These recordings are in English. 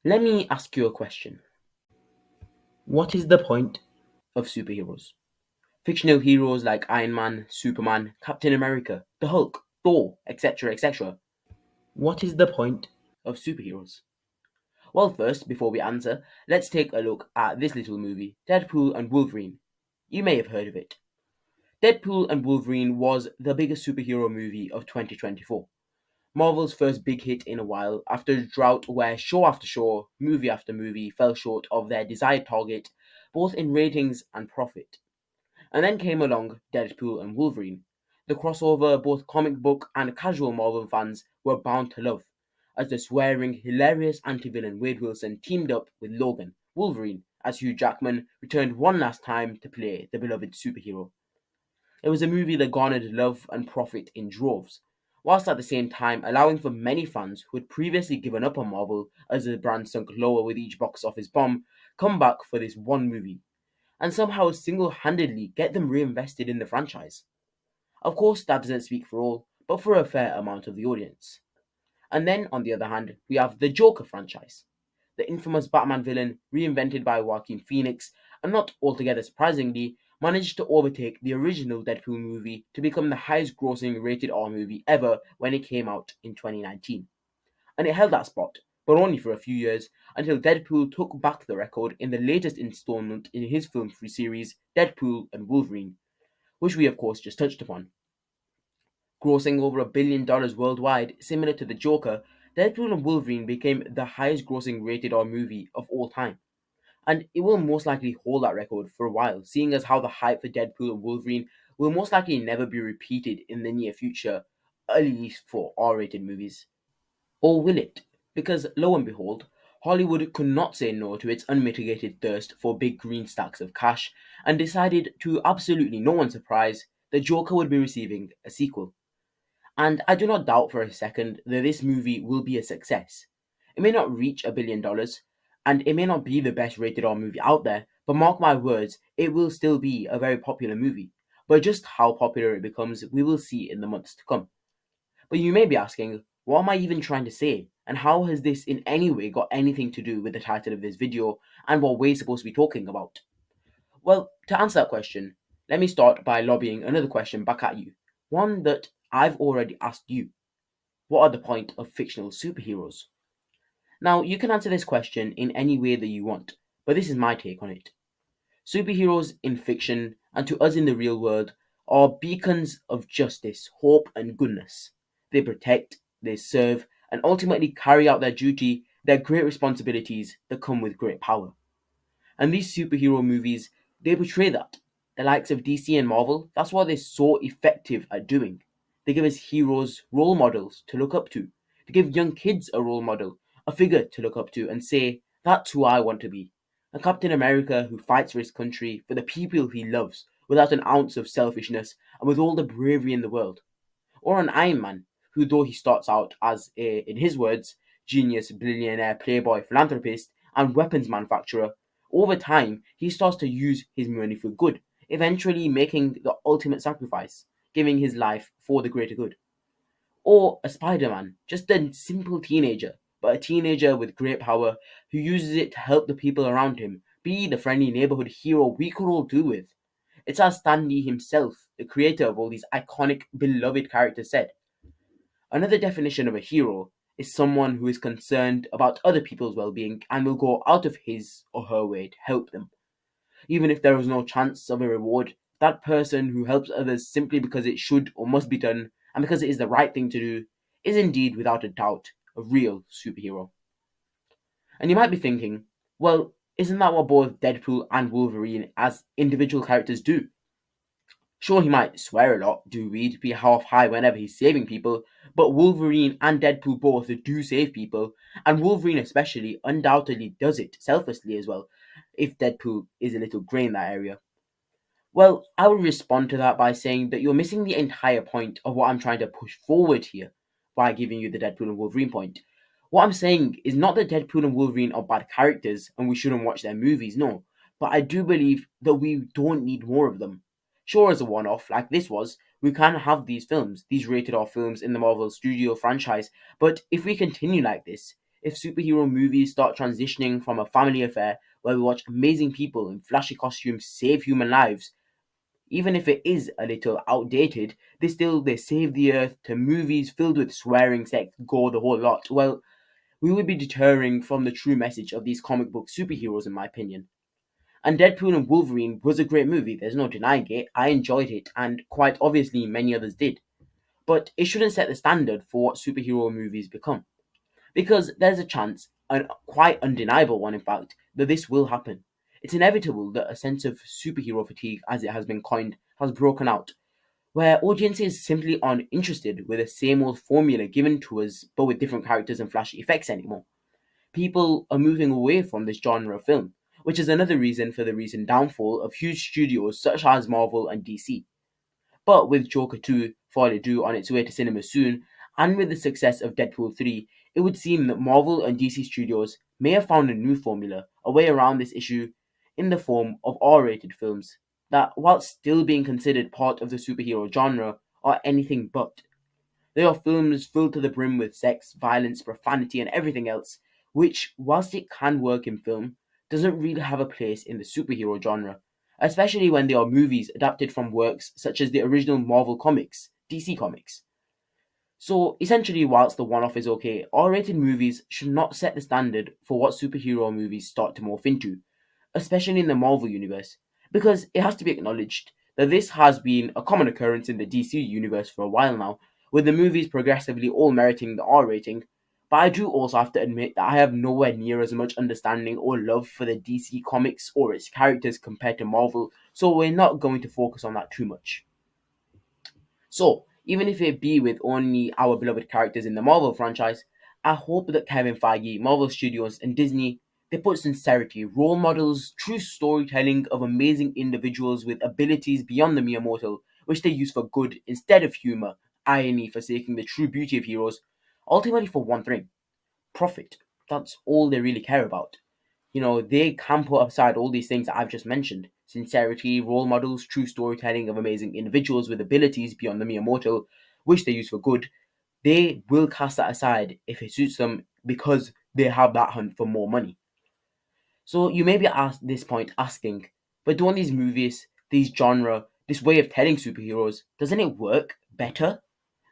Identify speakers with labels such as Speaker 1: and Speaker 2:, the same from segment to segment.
Speaker 1: Let me ask you a question. What is the point of superheroes? Fictional heroes like Iron Man, Superman, Captain America, the Hulk, Thor, etc., etc. What is the point of superheroes? Well, first, before we answer, let's take a look at this little movie, Deadpool and Wolverine. You may have heard of it. Deadpool and Wolverine was the biggest superhero movie of 2024. Marvel's first big hit in a while after a drought where show after show, movie after movie fell short of their desired target, both in ratings and profit. And then came along Deadpool and Wolverine, the crossover both comic book and casual Marvel fans were bound to love, as the swearing, hilarious anti-villain Wade Wilson teamed up with Logan, Wolverine, as Hugh Jackman returned one last time to play the beloved superhero. It was a movie that garnered love and profit in droves, whilst at the same time allowing for many fans who had previously given up on Marvel as the brand sunk lower with each box office bomb come back for this one movie, and somehow single handedly get them reinvested in the franchise. Of course, that doesn't speak for all, but for a fair amount of the audience. And then, on the other hand, we have the Joker franchise, the infamous Batman villain reinvented by Joaquin Phoenix, and not altogether surprisingly, managed to overtake the original Deadpool movie to become the highest grossing rated R movie ever when it came out in 2019. And it held that spot, but only for a few years, until Deadpool took back the record in the latest installment in his film free series, Deadpool and Wolverine, which we of course just touched upon. Grossing over $1 billion worldwide, similar to the Joker, Deadpool and Wolverine became the highest grossing rated R movie of all time. And it will most likely hold that record for a while, seeing as how the hype for Deadpool and Wolverine will most likely never be repeated in the near future, at least for R rated movies. Or will it? Because lo and behold, Hollywood could not say no to its unmitigated thirst for big green stacks of cash and decided, to absolutely no one's surprise, the Joker would be receiving a sequel. And I do not doubt for a second that this movie will be a success. It may not reach $1 billion, and it may not be the best rated R movie out there, but mark my words, it will still be a very popular movie. But just how popular it becomes, we will see in the months to come. But you may be asking, what am I even trying to say? And how has this in any way got anything to do with the title of this video and what we're supposed to be talking about? Well, to answer that question, let me start by lobbying another question back at you. One that I've already asked you. What are the point of fictional superheroes? Now, you can answer this question in any way that you want, but this is my take on it. Superheroes in fiction and to us in the real world are beacons of justice, hope, and goodness. They protect, they serve, and ultimately carry out their duty, their great responsibilities that come with great power. And these superhero movies, they portray that. The likes of DC and Marvel, that's what they're so effective at doing. They give us heroes, role models to look up to. They give young kids a role model, a figure to look up to and say, that's who I want to be. A Captain America who fights for his country, for the people he loves, without an ounce of selfishness and with all the bravery in the world. Or an Iron Man, who though he starts out as a, in his words, genius, billionaire, playboy, philanthropist, and weapons manufacturer, over time he starts to use his money for good, eventually making the ultimate sacrifice, giving his life for the greater good. Or a Spider Man, just a simple teenager, but a teenager with great power who uses it to help the people around him, be the friendly neighborhood hero we could all do with. It's as Stan Lee himself, the creator of all these iconic, beloved characters, said. Another definition of a hero is someone who is concerned about other people's well being and will go out of his or her way to help them. Even if there is no chance of a reward, that person who helps others simply because it should or must be done and because it is the right thing to do is indeed, without a doubt, a real superhero. And you might be thinking, well, isn't that what both Deadpool and Wolverine as individual characters do? Sure, he might swear a lot, do read, be half high whenever he's saving people, but Wolverine and Deadpool both do save people, and Wolverine especially undoubtedly does it selflessly as well, if Deadpool is a little grey in that area. Well, I will respond to that by saying that you're missing the entire point of what I'm trying to push forward here by giving you the Deadpool and Wolverine point. What I'm saying is not that Deadpool and Wolverine are bad characters and we shouldn't watch their movies, no. But I do believe that we don't need more of them. Sure, as a one off, like this was, we can have these films, these rated R films in the Marvel Studio franchise, but if we continue like this, if superhero movies start transitioning from a family affair where we watch amazing people in flashy costumes save human lives, even if it is a little outdated, they save the earth, to movies filled with swearing, sex, gore, the whole lot, well, we would be deterring from the true message of these comic book superheroes, in my opinion. And Deadpool and Wolverine was a great movie, there's no denying it. I enjoyed it, and quite obviously many others did. But it shouldn't set the standard for what superhero movies become. Because there's a chance, and quite undeniable one in fact, that this will happen. It's inevitable that a sense of superhero fatigue, as it has been coined, has broken out, where audiences simply aren't interested with the same old formula given to us, but with different characters and flashy effects anymore. People are moving away from this genre of film, which is another reason for the recent downfall of huge studios such as Marvel and DC. But with Joker 2 falling due on its way to cinema soon, and with the success of Deadpool 3, it would seem that Marvel and DC studios may have found a new formula, a way around this issue, in the form of R-rated films that, while still being considered part of the superhero genre, are anything but. They are films filled to the brim with sex, violence, profanity, and everything else, which, whilst it can work in film, doesn't really have a place in the superhero genre, especially when they are movies adapted from works such as the original Marvel comics, DC comics. So, essentially, whilst the one off is okay, R rated movies should not set the standard for what superhero movies start to morph into, especially in the Marvel universe, because it has to be acknowledged that this has been a common occurrence in the DC universe for a while now, with the movies progressively all meriting the R rating. But I do also have to admit that I have nowhere near as much understanding or love for the DC comics or its characters compared to Marvel, so we're not going to focus on that too much. So, even if it be with only our beloved characters in the Marvel franchise, I hope that Kevin Feige, Marvel Studios, and Disney, they put sincerity, role models, true storytelling of amazing individuals with abilities beyond the mere mortal, which they use for good instead of humor, irony forsaking the true beauty of heroes, ultimately for one thing: profit. That's all they really care about. They can put aside all these things that I've just mentioned: sincerity, role models, true storytelling of amazing individuals with abilities beyond the mere mortal, which they use for good. They will cast that aside if it suits them because they have that hunt for more money. So you may be at this point asking, but don't these movies, these genre, this way of telling superheroes, doesn't it work better?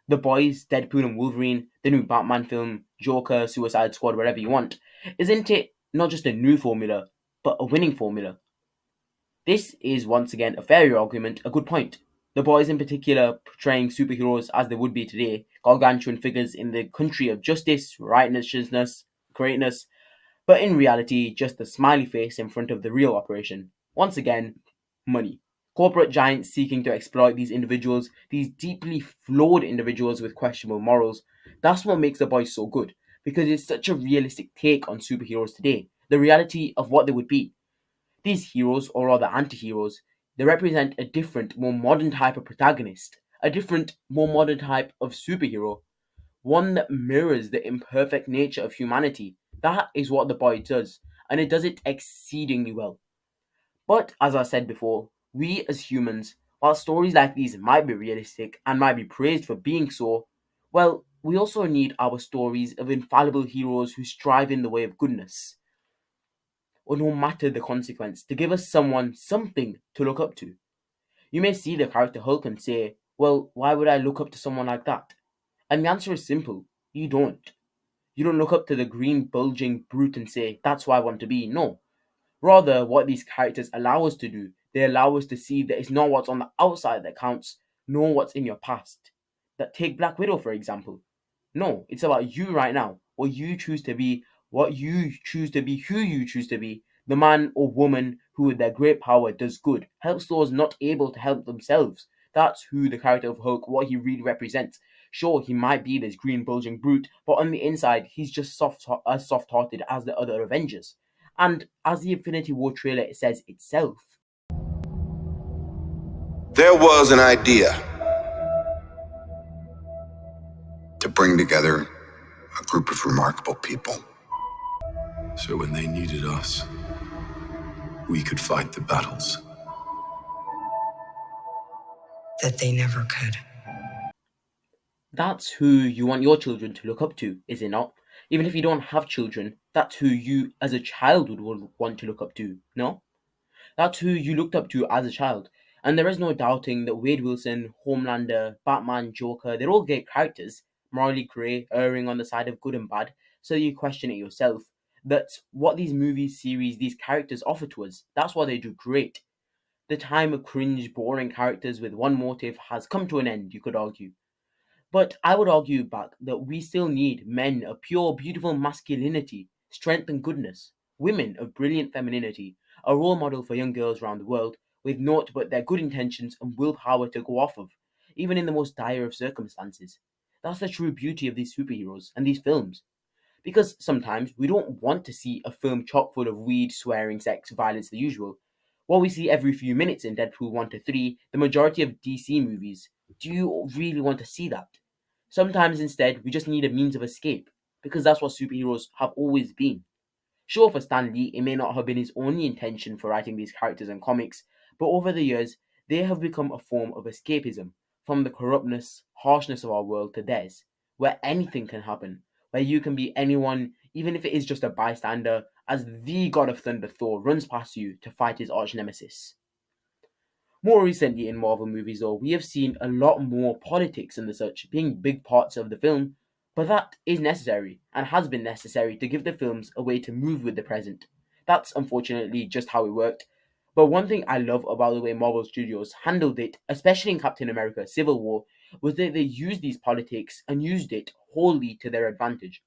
Speaker 1: The Boys, Deadpool and Wolverine, the new Batman film, Joker, Suicide Squad, whatever you want. Isn't it not just a new formula, but a winning formula? This is once again a fair argument, a good point. The Boys in particular, portraying superheroes as they would be today, gargantuan figures in the country of justice, righteousness, greatness, but in reality, just a smiley face in front of the real operation. Once again, money. Corporate giants seeking to exploit these individuals, these deeply flawed individuals with questionable morals. That's what makes The Boys so good, because it's such a realistic take on superheroes today, the reality of what they would be. These heroes, or rather anti heroes, they represent a different, more modern type of protagonist, a different, more modern type of superhero, one that mirrors the imperfect nature of humanity. That is what The Boy does, and it does it exceedingly well. But as I said before, we as humans, while stories like these might be realistic and might be praised for being so, well, we also need our stories of infallible heroes who strive in the way of goodness, or no matter the consequence, to give us something to look up to. You may see the character Hulk and say, well, why would I look up to someone like that? And the answer is simple: you don't. You don't look up to the green, bulging brute and say, that's who I want to be. No. Rather, what these characters allow us to do, they allow us to see that it's not what's on the outside that counts, nor what's in your past. That take Black Widow, for example. No, it's about you right now. What you choose to be, what you choose to be, who you choose to be. The man or woman who, with their great power, does good, helps those not able to help themselves. That's who the character of Hulk, what he really represents. Sure, he might be this green bulging brute, but on the inside, he's just as soft-hearted as the other Avengers. And as the Infinity War trailer says itself,
Speaker 2: there was an idea to bring together a group of remarkable people. So when they needed us, we could fight the battles
Speaker 3: that they never could.
Speaker 1: that's who you want your children to look up to, is it not? Even if you don't have children, that's who you as a child would want to look up to, no? That's who you looked up to as a child. And there is no doubting that Wade Wilson, Homelander, Batman, Joker, they're all great characters, morally grey, erring on the side of good and bad, so you question it yourself. That's what these movies, series, these characters offer to us. That's what they do great. The time of cringe, boring characters with one motive has come to an end, you could argue. But I would argue back that we still need men of pure, beautiful masculinity, strength, and goodness, women of brilliant femininity, a role model for young girls around the world, with naught but their good intentions and willpower to go off of, even in the most dire of circumstances. That's the true beauty of these superheroes and these films. Because sometimes we don't want to see a film chock full of weed, swearing, sex, violence, the usual. What we see every few minutes in Deadpool 1 to 3, the majority of DC movies, do you really want to see that? Sometimes instead, we just need a means of escape, because that's what superheroes have always been. Sure, for Stan Lee, it may not have been his only intention for writing these characters and comics, but over the years, they have become a form of escapism from the corruptness, harshness of our world to theirs, where anything can happen, where you can be anyone, even if it is just a bystander, as the God of Thunder Thor runs past you to fight his arch nemesis. More recently in Marvel movies, though, we have seen a lot more politics and the such being big parts of the film, but that is necessary and has been necessary to give the films a way to move with the present. That's unfortunately just how it worked. But one thing I love about the way Marvel Studios handled it, especially in Captain America Civil War, was that they used these politics and used it wholly to their advantage.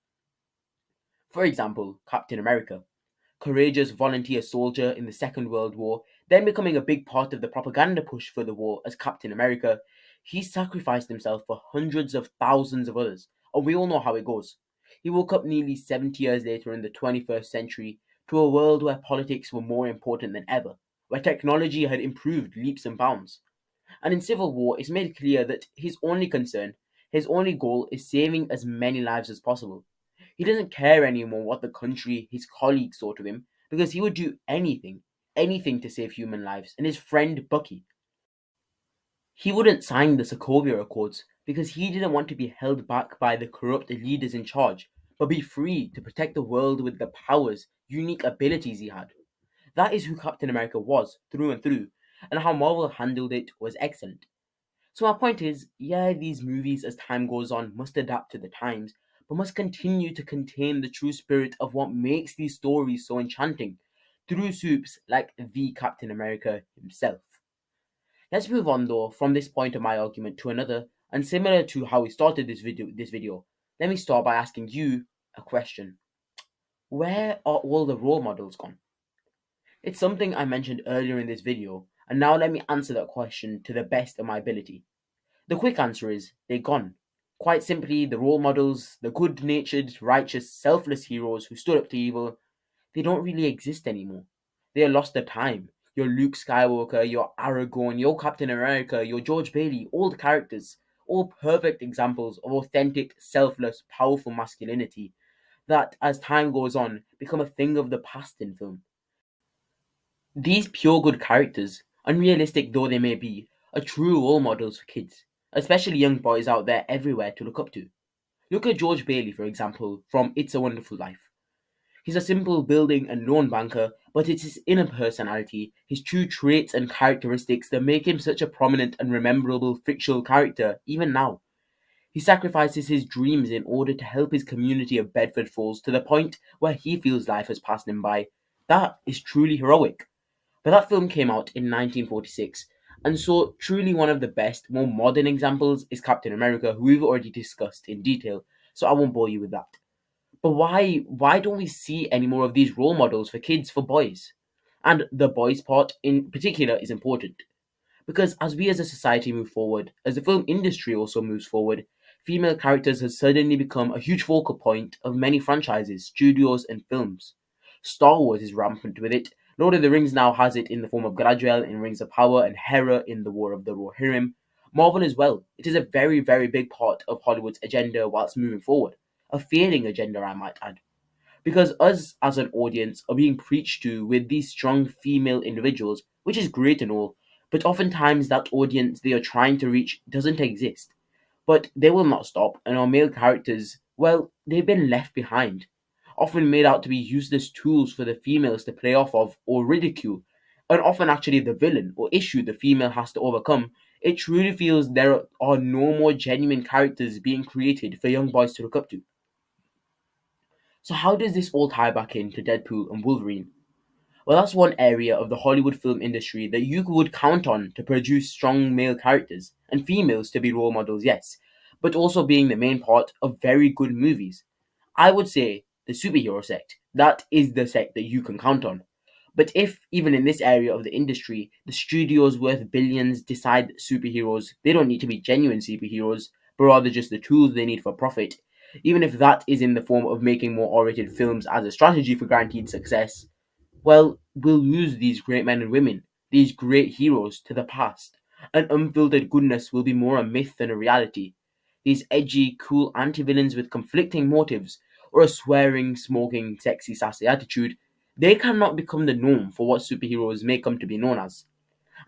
Speaker 1: For example, Captain America, courageous volunteer soldier in the Second World War, then becoming a big part of the propaganda push for the war as Captain America, he sacrificed himself for hundreds of thousands of others, and we all know how it goes. He woke up nearly 70 years later in the 21st century to a world where politics were more important than ever, where technology had improved leaps and bounds. And in Civil War, it's made clear that his only concern, his only goal is saving as many lives as possible. He doesn't care anymore what the country, his colleagues thought of him, because he would do anything, anything to save human lives. And his friend Bucky, he wouldn't sign the Sokovia Accords because he didn't want to be held back by the corrupt leaders in charge, but be free to protect the world with the powers, unique abilities he had. That is who Captain America was, through and through, and how Marvel handled it was excellent. So my point is, yeah, these movies as time goes on must adapt to the times, but must continue to contain the true spirit of what makes these stories so enchanting, through soups like the Captain America himself. Let's move on though from this point of my argument to another, and similar to how we started this video, let me start by asking you a question. Where are all the role models gone? It's something I mentioned earlier in this video, and now let me answer that question to the best of my ability. The quick answer is they're gone. Quite simply, the role models, the good natured, righteous, selfless heroes who stood up to evil, they don't really exist anymore. They are lost their time. Your Luke Skywalker, your Aragorn, your Captain America, your George Bailey, all the characters, all perfect examples of authentic, selfless, powerful masculinity that, as time goes on, become a thing of the past in film. These pure good characters, unrealistic though they may be, are true role models for kids, especially young boys out there everywhere to look up to. Look at George Bailey, for example, from It's a Wonderful Life. He's a simple building and loan banker, but it's his inner personality, his true traits and characteristics that make him such a prominent and rememberable fictional character, even now. He sacrifices his dreams in order to help his community of Bedford Falls to the point where he feels life has passed him by. That is truly heroic. But that film came out in 1946, and so truly one of the best, more modern examples is Captain America, who we've already discussed in detail, so I won't bore you with that. But why don't we see any more of these role models for kids, for boys? And the boys part in particular is important. Because as we as a society move forward, as the film industry also moves forward, female characters have suddenly become a huge focal point of many franchises, studios, and films. Star Wars is rampant with it. Lord of the Rings now has it in the form of Galadriel in Rings of Power and Hera in the War of the Rohirrim. Marvel as well. It is a very, very big part of Hollywood's agenda whilst moving forward. A failing agenda, I might add. Because us as an audience are being preached to with these strong female individuals, which is great and all, but oftentimes that audience they are trying to reach doesn't exist. But they will not stop, and our male characters, well, they've been left behind, often made out to be useless tools for the females to play off of or ridicule, and often actually the villain or issue the female has to overcome. It truly feels there are no more genuine characters being created for young boys to look up to. So, how does this all tie back into Deadpool and Wolverine? Well, that's one area of the Hollywood film industry that you would count on to produce strong male characters and females to be role models, yes, but also being the main part of very good movies. I would say the superhero sect, that is the sect that you can count on. But if, even in this area of the industry, the studios worth billions decide that superheroes, they don't need to be genuine superheroes, but rather just the tools they need for profit, even if that is in the form of making more R-rated films as a strategy for guaranteed success, well, we'll lose these great men and women, these great heroes, to the past, and unfiltered goodness will be more a myth than a reality. These edgy, cool anti-villains with conflicting motives, or a swearing, smoking, sexy, sassy attitude, they cannot become the norm for what superheroes may come to be known as.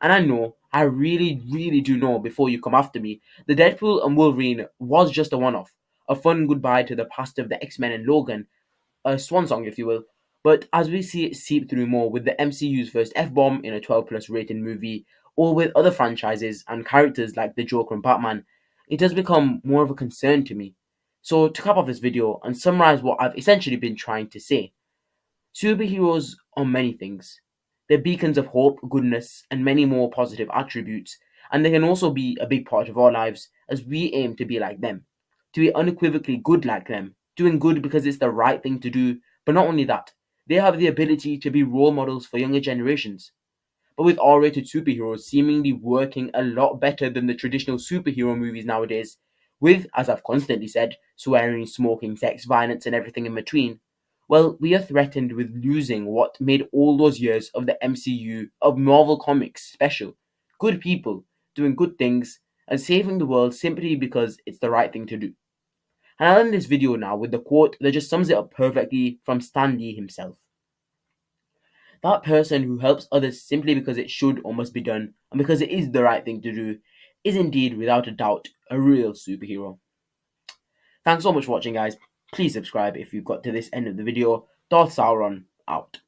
Speaker 1: And I know, I really, really do know before you come after me, the Deadpool and Wolverine was just a one-off, a fun goodbye to the past of the X-Men and Logan, a swan song, if you will. But as we see it seep through more with the MCU's first F bomb in a 12 plus rated movie, or with other franchises and characters like the Joker and Batman, it does become more of a concern to me. So, to cap off this video and summarize what I've essentially been trying to say, superheroes are many things. They're beacons of hope, goodness, and many more positive attributes, and they can also be a big part of our lives as we aim to be like them, to be unequivocally good like them, doing good because it's the right thing to do, but not only that, they have the ability to be role models for younger generations. But with R-rated superheroes seemingly working a lot better than the traditional superhero movies nowadays, with, as I've constantly said, swearing, smoking, sex, violence, and everything in between, well, we are threatened with losing what made all those years of the MCU, of Marvel Comics, special. Good people, doing good things, and saving the world simply because it's the right thing to do. And I'll end this video now with the quote that just sums it up perfectly from Stan Lee himself. That person who helps others simply because it should or must be done, and because it is the right thing to do, is indeed, without a doubt, a real superhero. Thanks so much for watching, guys. Please subscribe if you've got to this end of the video. Darth Sauron, out.